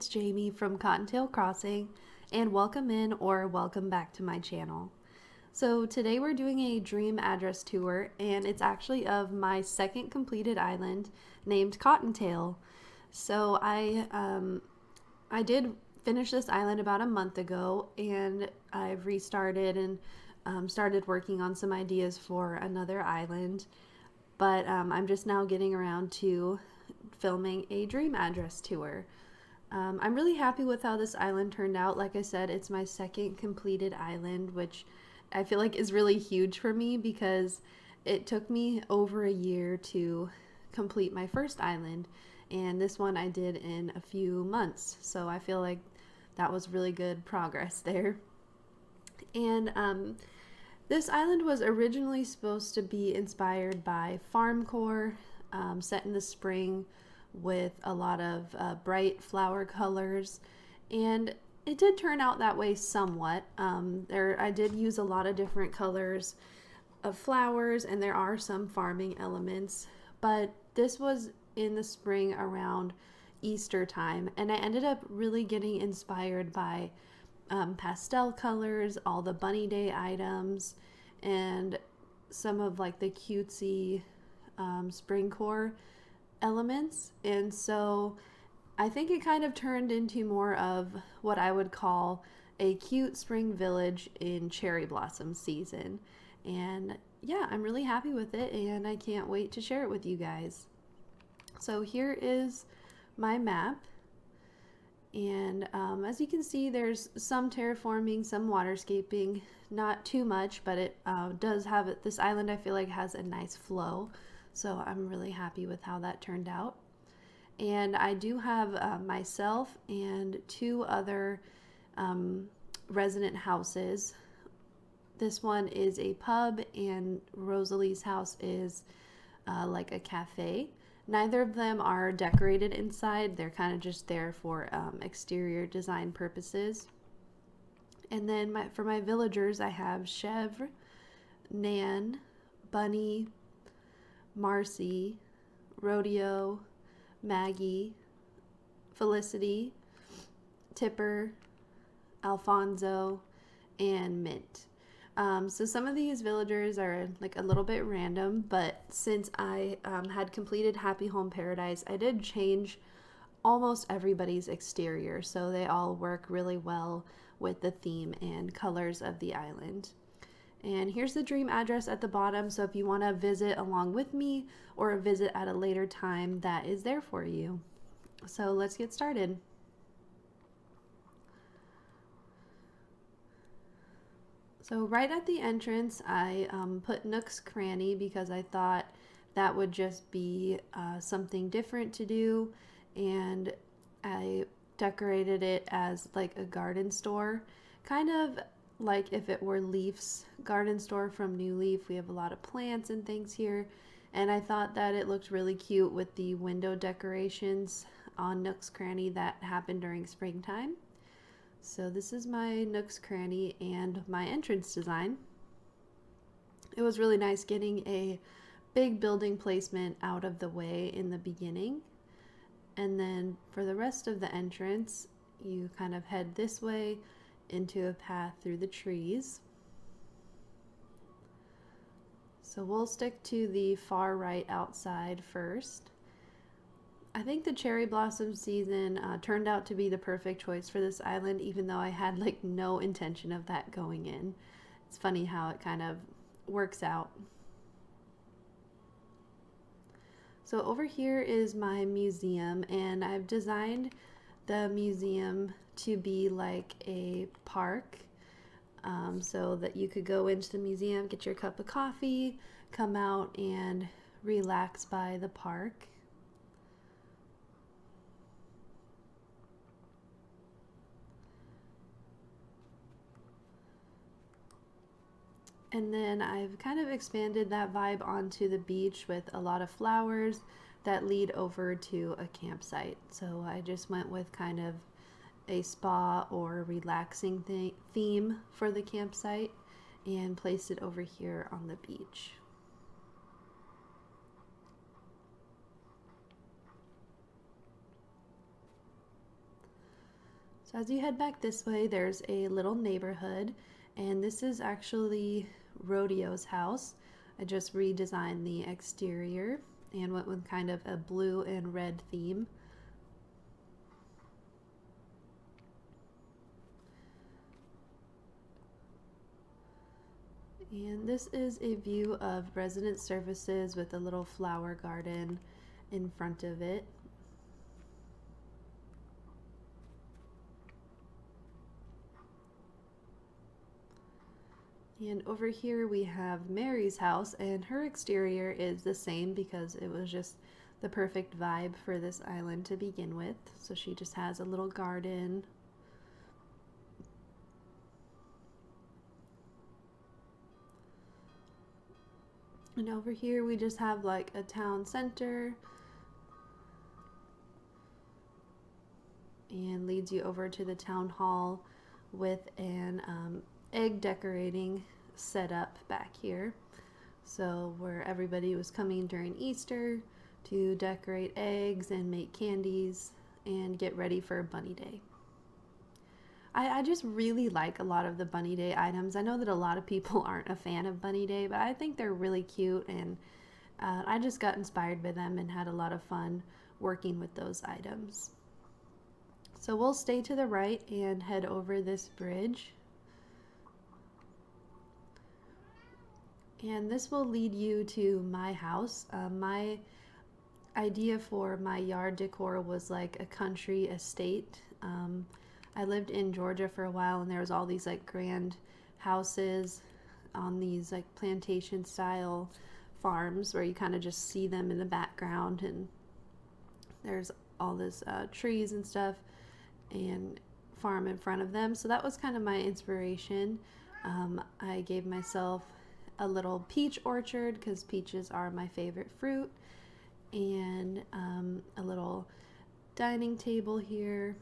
it's Jamie from Cottontail Crossing, and welcome in or welcome back to my channel. So today we're doing a dream address tour, and it's actually of my second completed island named Cottontail. So I did finish this island about a month ago, and I've restarted and started working on some ideas for another island. But I'm just now getting around to filming a dream address tour. I'm really happy with how this island turned out. Like I said, it's my second completed island, which I feel like is really huge for me because it took me over a year to complete my first island, and this one I did in a few months. So I feel like that was really good progress there. And this island was originally supposed to be inspired by farmcore, set in the spring with a lot of bright flower colors, and it did turn out that way somewhat. I did use a lot of different colors of flowers, and there are some farming elements, but this was in the spring around Easter time, and I ended up really getting inspired by pastel colors, all the bunny day items, and some of like the cutesy Springcore elements. And so I think it kind of turned into more of what I would call a cute spring village in cherry blossom season. And yeah, I'm really happy with it, and I can't wait to share it with you guys. So here is my map. And as you can see, there's some terraforming, some waterscaping, not too much, but it does have it. This island I feel like has a nice flow. So I'm really happy with how that turned out. And I do have myself and two other resident houses. This one is a pub, and Rosalie's house is like a cafe. Neither of them are decorated inside. They're kind of just there for exterior design purposes. And then for my villagers, I have Chèvre, Nan, Bunny, Marcy, Rodeo, Maggie, Felicity, Tipper, Alfonso, and Mint. So some of these villagers are like a little bit random, but since I had completed Happy Home Paradise, I did change almost everybody's exterior, so they all work really well with the theme and colors of the island. And here's the dream address at the bottom, so if you want to visit along with me or visit at a later time, that is there for you. So let's get started. So right at the entrance, I put Nook's Cranny because I thought that would just be something different to do, and I decorated it as like a garden store, kind of like if it were Leaf's garden store from New Leaf. We have a lot of plants and things here, and I thought that it looked really cute with the window decorations on Nook's Cranny that happened during springtime. So this is my Nook's Cranny and my entrance design. It was really nice getting a big building placement out of the way in the beginning. And then for the rest of the entrance, you kind of head this way into a path through the trees. So we'll stick to the far right outside first. I think the cherry blossom season turned out to be the perfect choice for this island, even though I had like no intention of that going in. It's funny how it kind of works out. So over here is my museum, and I've designed the museum to be like a park, so that you could go into the museum, get your cup of coffee, come out and relax by the park. And then I've kind of expanded that vibe onto the beach with a lot of flowers that lead over to a campsite. So I just went with kind of a spa or relaxing theme for the campsite and placed it over here on the beach. So as you head back this way, there's a little neighborhood, and this is actually Rodeo's house. I just redesigned the exterior and went with kind of a blue and red theme. And this is a view of resident services with a little flower garden in front of it. And over here we have Mary's house, and her exterior is the same because it was just the perfect vibe for this island to begin with. So she just has a little garden. And over here we just have like a town center, and leads you over to the town hall with an egg decorating set up back here. So where everybody was coming during Easter to decorate eggs and make candies and get ready for Bunny Day. I just really like a lot of the Bunny Day items. I know that a lot of people aren't a fan of Bunny Day, but I think they're really cute, and I just got inspired by them and had a lot of fun working with those items. So we'll stay to the right and head over this bridge. And this will lead you to my house. My idea for my yard decor was like a country estate. I lived in Georgia for a while, and there was all these like grand houses on these like plantation style farms where you kind of just see them in the background, and there's all this trees and stuff and farm in front of them. So that was kind of my inspiration. I gave myself a little peach orchard because peaches are my favorite fruit, and a little dining table here.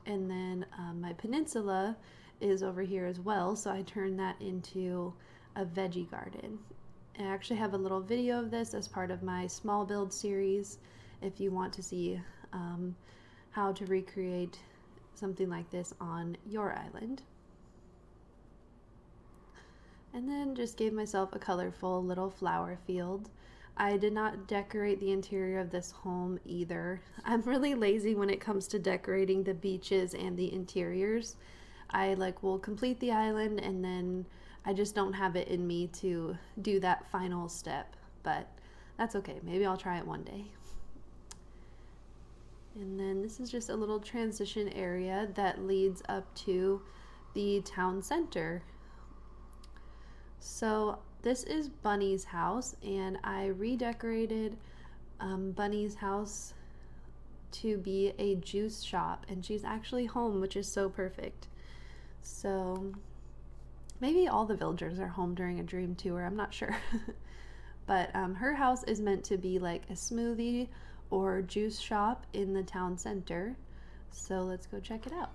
And then my peninsula is over here as well, so I turned that into a veggie garden. I actually have a little video of this as part of my small build series if you want to see how to recreate something like this on your island. And then just gave myself a colorful little flower field. I did not decorate the interior of this home either. I'm really lazy when it comes to decorating the beaches and the interiors. I will complete the island, and then I just don't have it in me to do that final step, but that's okay. Maybe I'll try it one day. And then this is just a little transition area that leads up to the town center. So this is Bunny's house, and I redecorated Bunny's house to be a juice shop, and she's actually home, which is so perfect. So maybe all the villagers are home during a dream tour, I'm not sure. But her house is meant to be like a smoothie or juice shop in the town center. So let's go check it out.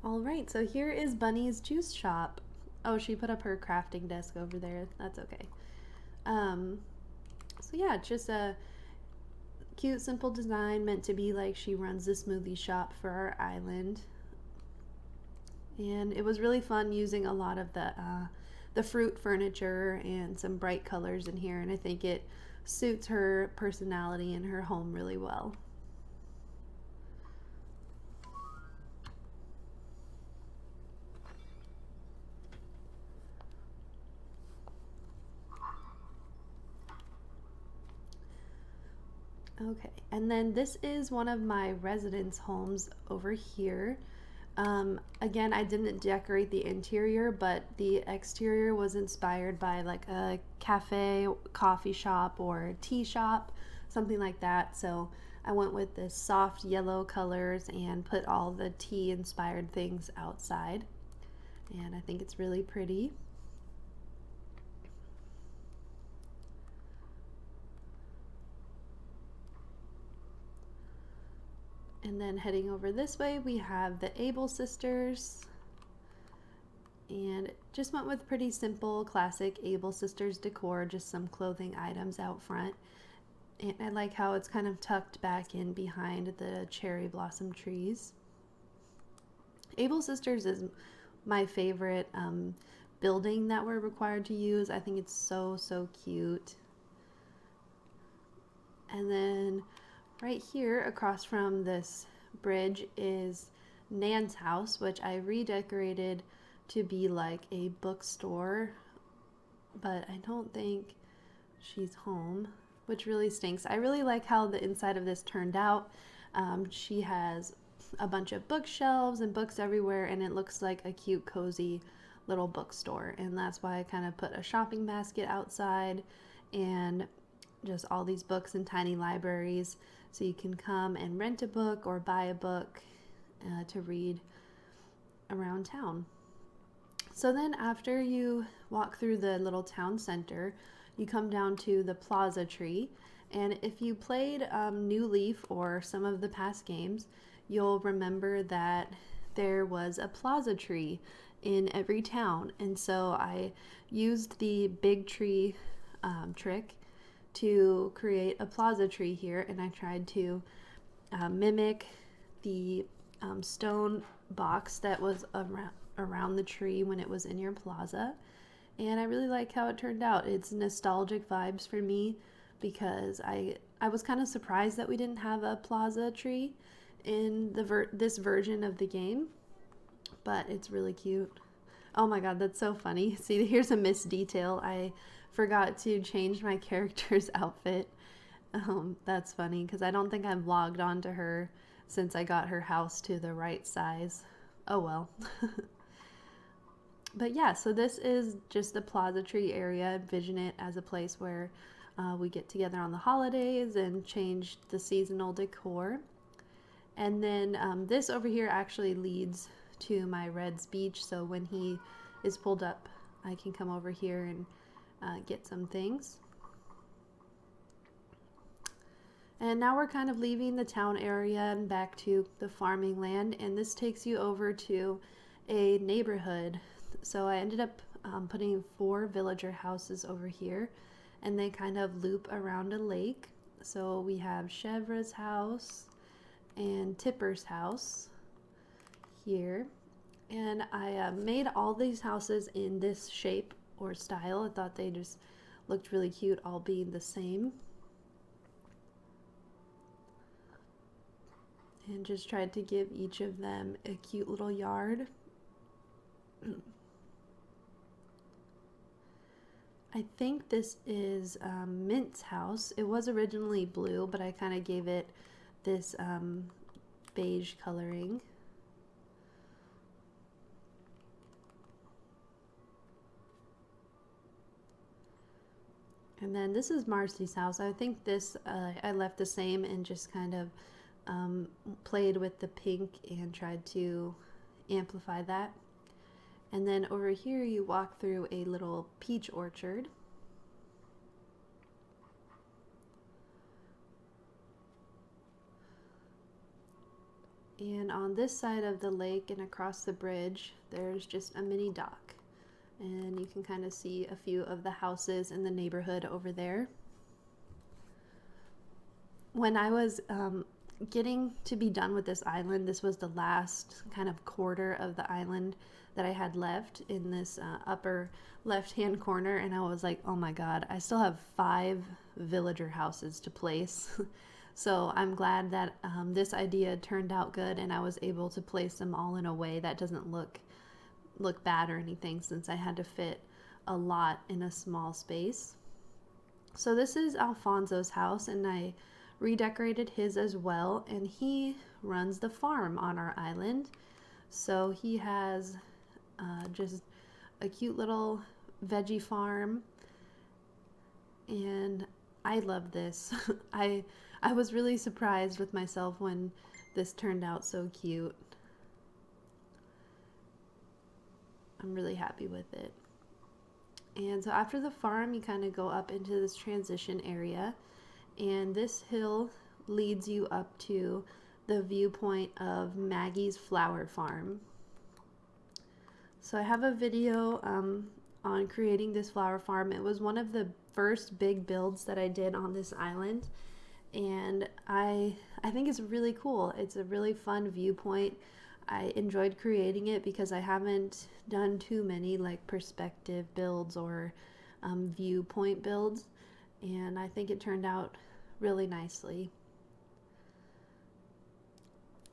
All right, so here is Bunny's juice shop. Oh, she put up her crafting desk over there. That's okay. So yeah, just a cute, simple design meant to be like she runs the smoothie shop for our island. And it was really fun using a lot of the fruit furniture and some bright colors in here, and I think it suits her personality and her home really well. Okay, and then this is one of my residence homes over here. Again, I didn't decorate the interior, but the exterior was inspired by like a cafe, coffee shop, or tea shop, something like that. So I went with this soft yellow colors and put all the tea inspired things outside. And I think it's really pretty. And then heading over this way, we have the Able sisters. And just went with pretty simple, classic Able Sisters decor, just some clothing items out front. And I like how it's kind of tucked back in behind the cherry blossom trees. Able Sisters is my favorite building that we're required to use. I think it's so, so cute. And then right here across from this bridge is Nan's house, which I redecorated to be like a bookstore, but I don't think she's home, which really stinks. I really like how the inside of this turned out. She has a bunch of bookshelves and books everywhere, and it looks like a cute, cozy little bookstore. And that's why I kind of put a shopping basket outside and just all these books and tiny libraries, so you can come and rent a book or buy a book to read around town. So then after you walk through the little town center, you come down to the plaza tree. And if you played New Leaf or some of the past games, you'll remember that there was a plaza tree in every town. And so I used the big tree trick to create a plaza tree here, and I tried to mimic the stone box that was around the tree when it was in your plaza. And I really like how it turned out. It's nostalgic vibes for me because I was kind of surprised that we didn't have a plaza tree in this version of the game, but it's really cute. Oh my god, that's so funny. See, here's a missed detail. I forgot to change my character's outfit. That's funny because I don't think I've logged on to her since I got her house to the right size. Oh well. But yeah, so this is just the plaza tree area. Envision it as a place where we get together on the holidays and change the seasonal decor. And then this over here actually leads to my Red's beach, so when he is pulled up, I can come over here and get some things. And now we're kind of leaving the town area and back to the farming land, and this takes you over to a neighborhood. So I ended up putting 4 villager houses over here, and they kind of loop around a lake. So we have Chevra's house and Tipper's house here. And I made all these houses in this shape or style. I thought they just looked really cute, all being the same. And just tried to give each of them a cute little yard. I think this is Mint's house. It was originally blue, but I kind of gave it this beige coloring. And then this is Marcy's house. I think this I left the same and just kind of played with the pink and tried to amplify that. And then over here you walk through a little peach orchard. And on this side of the lake and across the bridge, there's just a mini dock. And you can kind of see a few of the houses in the neighborhood over there. When I was getting to be done with this island, this was the last kind of quarter of the island that I had left in this upper left-hand corner, and I was like, oh my god, I still have 5 villager houses to place. So I'm glad that this idea turned out good and I was able to place them all in a way that doesn't look bad or anything, since I had to fit a lot in a small space. So this is Alfonso's house, and I redecorated his as well, and he runs the farm on our island. So he has just a cute little veggie farm, and I love this. I was really surprised with myself when this turned out so cute. I'm really happy with it. And so after the farm, you kind of go up into this transition area, and this hill leads you up to the viewpoint of Maggie's flower farm. So I have a video on creating this flower farm. It was one of the first big builds that I did on this island, and I think it's really cool. It's a really fun viewpoint. I enjoyed creating it because I haven't done too many like perspective builds or viewpoint builds, and I think it turned out really nicely.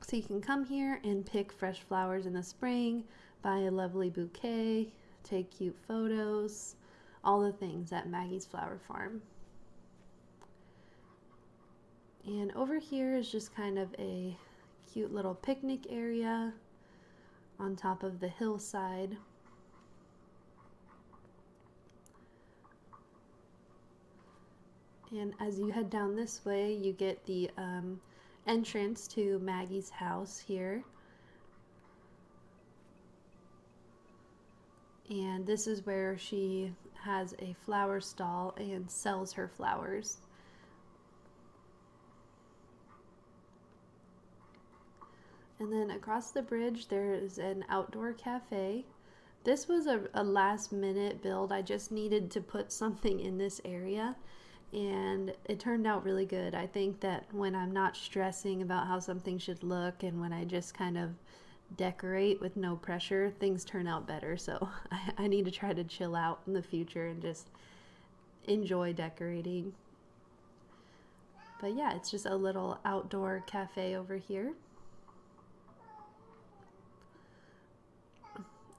So you can come here and pick fresh flowers in the spring, buy a lovely bouquet, take cute photos, all the things at Maggie's Flower Farm. And over here is just kind of a cute little picnic area on top of the hillside. And as you head down this way, you get the entrance to Maggie's house here. And this is where she has a flower stall and sells her flowers. And then across the bridge there is an outdoor cafe. This was a last minute build. I just needed to put something in this area, and it turned out really good. I think that when I'm not stressing about how something should look and when I just kind of decorate with no pressure, things turn out better. So I need to try to chill out in the future and just enjoy decorating. But yeah, it's just a little outdoor cafe over here.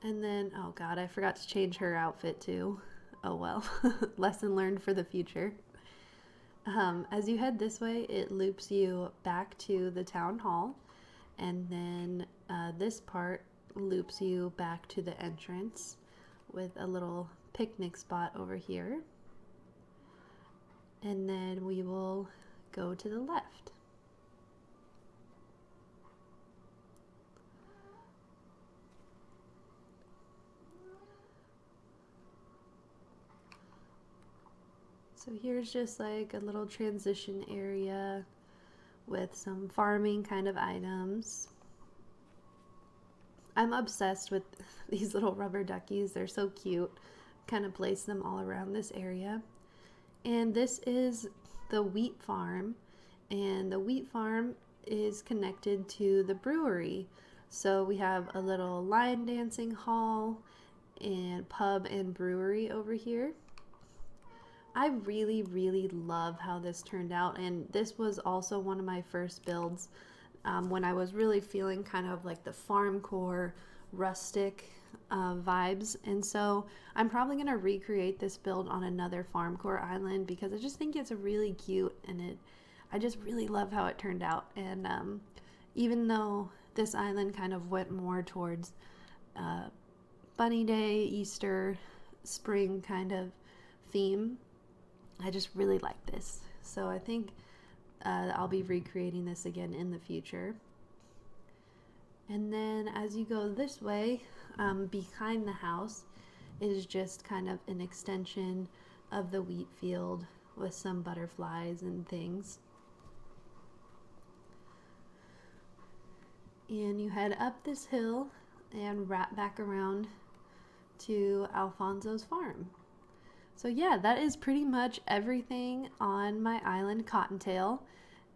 And then, oh god, I forgot to change her outfit too. Oh well, lesson learned for the future. As you head this way, it loops you back to the town hall, and then this part loops you back to the entrance with a little picnic spot over here. And then we will go to the left. So here's just like a little transition area with some farming kind of items. I'm obsessed with these little rubber duckies. They're so cute. Kind of place them all around this area. And this is the wheat farm, and the wheat farm is connected to the brewery. So we have a little line dancing hall and pub and brewery over here. I really love how this turned out, and this was also one of my first builds when I was really feeling kind of like the farmcore rustic vibes. And so I'm probably going to recreate this build on another farmcore island because I just think it's really cute, and I just really love how it turned out. And even though this island kind of went more towards bunny day, Easter, spring kind of theme, I just really like this. So I think I'll be recreating this again in the future. And then as you go this way, behind the house is just kind of an extension of the wheat field with some butterflies and things. And you head up this hill and wrap back around to Alfonso's farm. So yeah, that is pretty much everything on my island, Cottontail.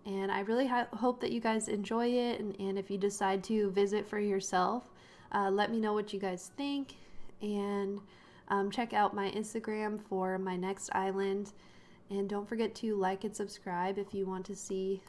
And I really hope that you guys enjoy it. And if you decide to visit for yourself, let me know what you guys think. And check out my Instagram for my next island. And don't forget to like and subscribe if you want to see